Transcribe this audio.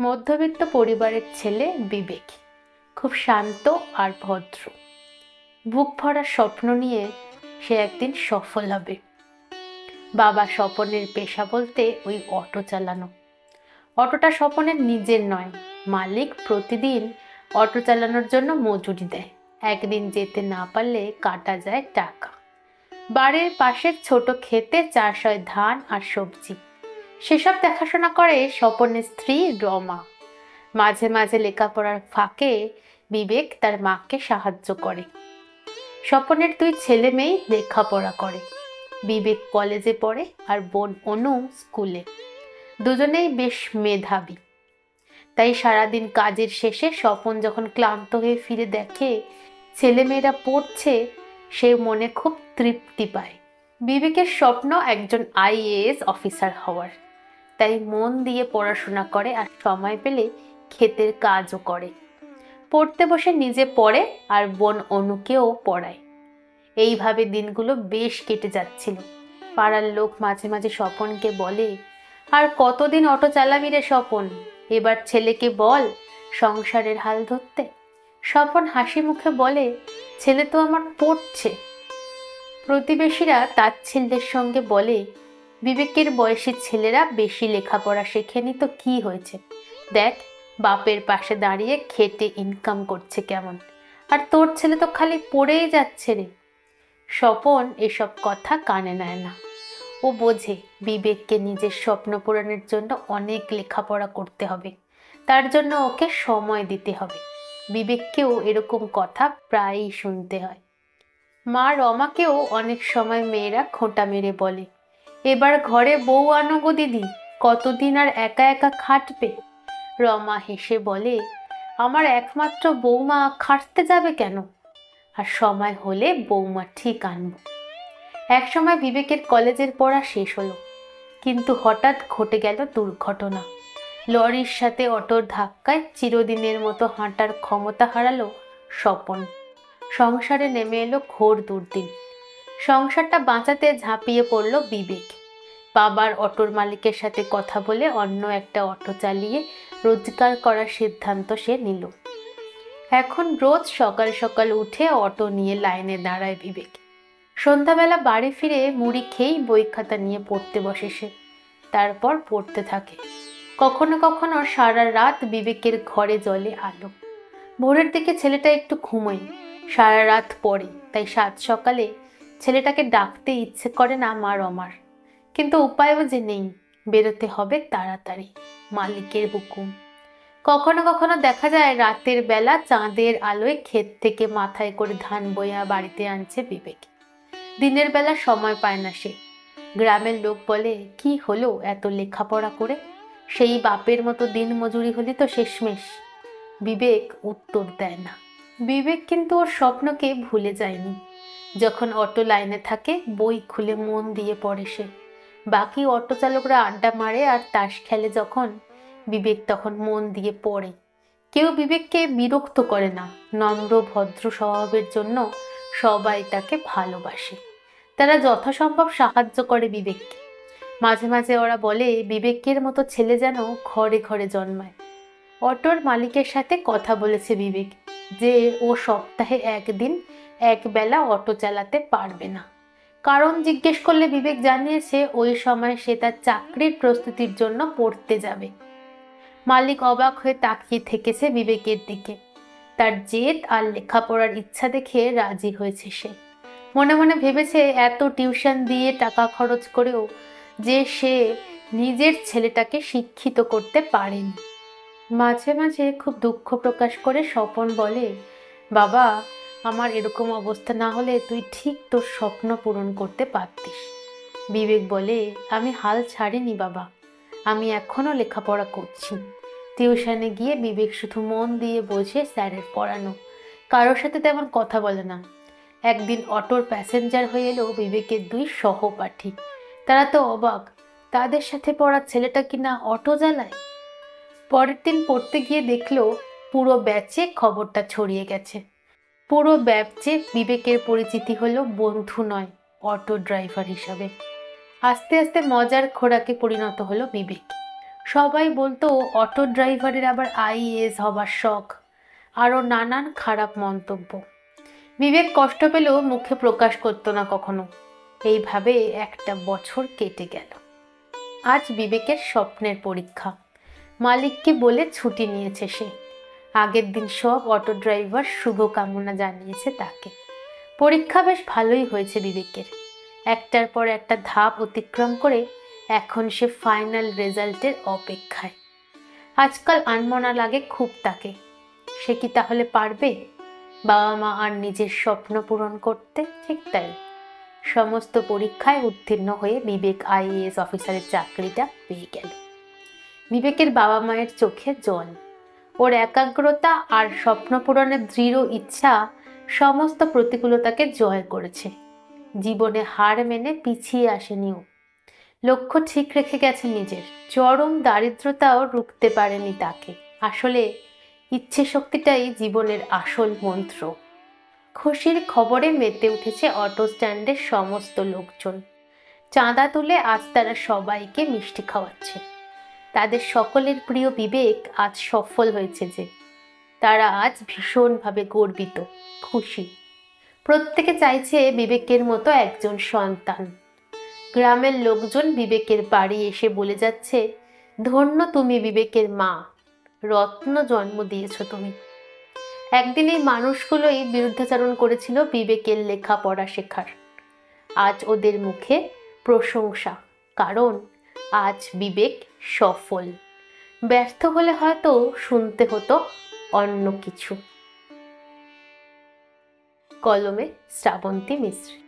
মধ্যবিত্ত পরিবারের ছেলে বিবেক খুব শান্ত আর ভদ্র। বুক ভরা স্বপ্ন নিয়ে সে একদিন সফল হবে। বাবা স্বপনের পেশা বলতে ওই অটো চালানো। অটোটা স্বপনের নিজের নয়, মালিক প্রতিদিন অটো চালানোর জন্য মজুরি দেয়। একদিন যেতে না পারলে কাটা যায় টাকা। বাড়ির পাশের ছোট ক্ষেতে চাষ হয় ধান আর সবজি। সেসব দেখাশোনা করে স্বপনের স্ত্রী রমা। মাঝে মাঝে লেখাপড়ার ফাঁকে বিবেক তার মাকে সাহায্য করে। স্বপনের দুই ছেলে মেয়ে লেখাপড়া করে। বিবেক কলেজে পড়ে আর বোন অনু স্কুলে। দুজনেই বেশ মেধাবী। তাই সারাদিন কাজের শেষে স্বপন যখন ক্লান্ত হয়ে ফিরে দেখে ছেলেমেয়েরা পড়ছে, সে মনে খুব তৃপ্তি পায়। বিবেকের স্বপ্ন একজন আইএএস অফিসার হওয়ার। তাই মন দিয়ে পড়াশোনা করে আর সময় পেলে ক্ষেতের কাজও করে। পড়তে বসে নিজে পড়ে আর বোন অনুকেও পড়ায়। এইভাবে দিনগুলো বেশ কেটে যাচ্ছিল। পাড়ার লোক মাঝে মাঝে স্বপনকে বলে, আর কতদিন অটো চালাবি রে স্বপন, এবার ছেলেকে বল সংসারের হাল ধরতে। স্বপন হাসি মুখে বলে, ছেলে তো আমার পড়ছে। প্রতিবেশীরা তাচ্ছিল্যের সঙ্গে বলে, বিবেকের বয়সী ছেলেরা বেশি লেখাপড়া শেখেনি তো কি হয়েছে, দেখ বাপের পাশে দাঁড়িয়ে খেটে ইনকাম করছে কেমন, আর তোর ছেলে তো খালি পড়েই যাচ্ছে রে। স্বপন এসব কথা কানে নেয় না। ও বোঝে বিবেককে নিজের স্বপ্ন পূরণের জন্য অনেক লেখাপড়া করতে হবে, তার জন্য ওকে সময় দিতে হবে। বিবেককেও এরকম কথা প্রায়ই শুনতে হয়। মা রমাকেও অনেক সময় মেয়েরা খোঁটা মেরে বলে, এবার ঘরে বউ আনো গো দিদি, কতদিন আর একা একা খাটবে। রমা হেসে বলে, আমার একমাত্র বৌমা খাটতে যাবে কেন, আর সময় হলে বৌমা ঠিক আনবো। একসময় বিবেকের কলেজের পড়া শেষ হলো, কিন্তু হঠাৎ ঘটে গেল দুর্ঘটনা। লরির সাথে অটোর ধাক্কায় চিরদিনের মতো হাঁটার ক্ষমতা হারালো স্বপন। সংসারে নেমে এলো ঘোর দুর্দিন। সংসারটা বাঁচাতে ঝাঁপিয়ে পড়ল বিবেক। বাবার অটোর মালিকের সাথে কথা বলে অন্য একটা অটো চালিয়ে রোজগার করার সিদ্ধান্ত সে নিল। এখন রোজ সকাল সকাল উঠে অটো নিয়ে লাইনে দাঁড়ায় বিবেক। সন্ধ্যাবেলা বাড়ি ফিরে মুড়ি খেয়েই বই খাতা নিয়ে পড়তে বসে সে। তারপর পড়তে থাকে। কখনো কখনো সারা রাত বিবেকের ঘরে জ্বলে আলো। ভোরের দিকে ছেলেটা একটু ঘুমোয়, সারা রাত পড়ে, তাই সাত সকালে ছেলেটাকে ডাকতে ইচ্ছে করে না মা রমার। কিন্তু উপায়ও যে নেই, বেরোতে হবে তাড়াতাড়ি, মালিকের হুকুম। কখনো কখনো দেখা যায় রাতের বেলা চাঁদের আলোয় ক্ষেত থেকে মাথায় করে ধান বইয়া বাড়িতে আনছে বিবেক। দিনের বেলা সময় পায় না সে। গ্রামের লোক বলে, কি হলো এত লেখাপড়া করে, সেই বাপের মতো দিন মজুরি হলি তো শেষমেশ। বিবেক উত্তর দেয় না। বিবেক কিন্তু ওর স্বপ্নকে ভুলে যায়নি। যখন অটো লাইনে থাকে বই খুলে মন দিয়ে পড়ে সে। বাকি অটো চালকরা আড্ডা মারে আর তাস খেলে যখন, বিবেক তখন মন দিয়ে পড়ে। কেউ বিবেককে বিরক্ত করে না। নম্র ভদ্র স্বভাবের জন্য সবাই তাকে ভালোবাসে। তারা যথাসম্ভব সাহায্য করে বিবেককে। মাঝে মাঝে ওরা বলে, বিবেকের মতো ছেলে যেন ঘরে ঘরে জন্মায়। অটোর মালিকের সাথে কথা বলেছে বিবেক যে ও সপ্তাহে একদিন একবেলা অটো চালাতে পারবে না। কারণ জিজ্ঞেস করলে বিবেক জানিয়েছে ওই সময় সে তার চাকরির প্রস্তুতির জন্য পড়তে যাবে। মালিক অবাক হয়ে তাকিয়ে থেকেছে বিবেকের দিকে। তার জেদ আর লেখাপড়ার ইচ্ছা দেখে রাজি হয়েছে সে। মনে মনে ভেবেছে এত টিউশন দিয়ে টাকা খরচ করেও যে সে নিজের ছেলেটাকে শিক্ষিত করতে পারেনি। মাঝে মাঝে খুব দুঃখ প্রকাশ করে স্বপন বলে, বাবা আমার এরকম অবস্থা না হলে তুই ঠিক তোর স্বপ্ন পূরণ করতে পারতিস। বিবেক বলে, আমি হাল ছাড়িনি বাবা, আমি এখনো লেখাপড়া করছি। টিউশনে গিয়ে বিবেক শুধু মন দিয়ে বোঝে স্যারের পড়ানো, কারোর সাথে তেমন কথা বলে না। একদিন অটোর প্যাসেঞ্জার হয়ে এলো বিবেকের দুই সহপাঠী। তারা তো অবাক, তাদের সাথে পড়া ছেলেটা কিনা অটো চালায়। পরের দিন পড়তে গিয়ে দেখলো পুরো ব্যাচে খবরটা ছড়িয়ে গেছে। পুরো ব্যাচে বিবেকের পরিচিতি হলো বন্ধু নয়, অটো ড্রাইভার হিসাবে। আস্তে আস্তে মজার খোরাকে পরিণত হলো বিবেক। সবাই বলতো অটো ড্রাইভারের আবার আইএএস হবার শখ, আরও নানান খারাপ মন্তব্য। বিবেক কষ্ট পেলেও মুখে প্রকাশ করতো না কখনো। এইভাবে একটা বছর কেটে গেল। আজ বিবেকের স্বপ্নের পরীক্ষা। মালিককে বলে ছুটি নিয়েছে সে। আগের দিন সব অটো ড্রাইভার শুভকামনা জানিয়েছে তাকে। পরীক্ষা বেশ ভালোই হয়েছে বিবেকের। একটার পর একটা ধাপ অতিক্রম করে এখন সে ফাইনাল রেজাল্টের অপেক্ষায়। আজকাল আনমনা লাগে খুব তাকে। সে কি তাহলে পারবে বাবা মা আর নিজের স্বপ্ন পূরণ করতে? ঠিক তাই, সমস্ত পরীক্ষায় উত্তীর্ণ হয়ে বিবেক আইএএস অফিসারের চাকরিটা পেয়ে গেল। বিবেকের বাবা মায়ের চোখে জল। ওর একাগ্রতা আর স্বপ্ন পূরণের দৃঢ় ইচ্ছা সমস্ত প্রতিকূলতাকে জয় করেছে। জীবনে হার মেনে পিছিয়ে আসেনি ও। লক্ষ্য ঠিক রেখে গেছে নিজের। চরম দারিদ্রতাও রুখতে পারেনি তাকে। আসলে ইচ্ছে শক্তিটাই জীবনের আসল মন্ত্র। খুশির খবরে মেতে উঠেছে অটো স্ট্যান্ডের সমস্ত লোকজন। চাঁদা তুলে আজ তারা সবাইকে মিষ্টি খাওয়াচ্ছে। তাদের সকলের প্রিয় বিবেক আজ সফল হয়েছে যে। তারা আজ ভীষণভাবে গর্বিত, খুশি। প্রত্যেকে চাইছে বিবেকের মতো একজন সন্তান। গ্রামের লোকজন বিবেকের বাড়ি এসে বলে যাচ্ছে, ধন্য তুমি বিবেকের মা, রত্ন জন্ম দিয়েছ তুমি। একদিন এই মানুষগুলোই বিরুদ্ধাচরণ করেছিল বিবেকের লেখাপড়া শেখার। আজ ওদের মুখে প্রশংসা, কারণ আজ বিবেক সফল। ব্যর্থ হলে হয়তো শুনতে হতো অন্য কিছু। কলমে শ্রাবন্তী মিশ্র।